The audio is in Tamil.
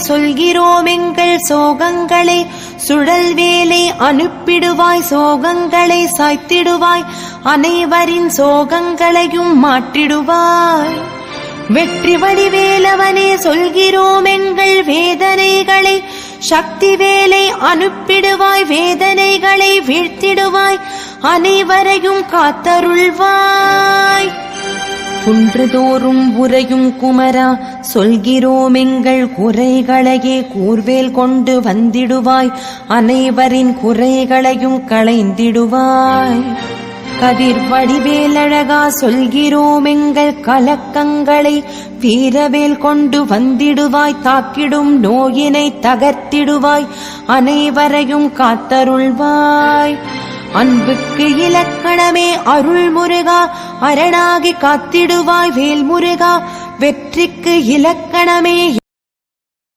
சொல்கிறோம் எங்கள் சோகங்களை, சுழல் வேலை அனுப்பிடுவாய் சோகங்களை சாய்த்திடுவாய், அனைவரின் சோகங்களையும் மாற்றிடுவாய். வெற்றி வடிவேலவனே சொல்கிறோம் எங்கள் வேதனைகளை, சக்தி வேலை அனுப்பிடுவாய் வேதனைகளை வீழ்த்திடுவாய், அனைவரையும் காத்தருள்வாய். குன்றுதோறும் உரையும் குமரா சொல்கிறோம் எங்கள் குறைகளையே கூர்வேல் கொண்டு வந்திடுவாய், அனைவரின் குறைகளையும் களைந்திடுவாய். கதிர் வடிவேலழகா சொல்கிறோம் எங்கள் கலக்கங்களை, வீரவேல் கொண்டு வந்திடுவாய், தாக்கிடும் நோயினை தகர்த்திடுவாய், அனைவரையும் காத்தருள்வாய். அன்புக்கு இலக்கணமே அருள் முருகா, அரணாகி காத்திடுவாய் வேல் முருகா, வெற்றிக்கு இலக்கணமே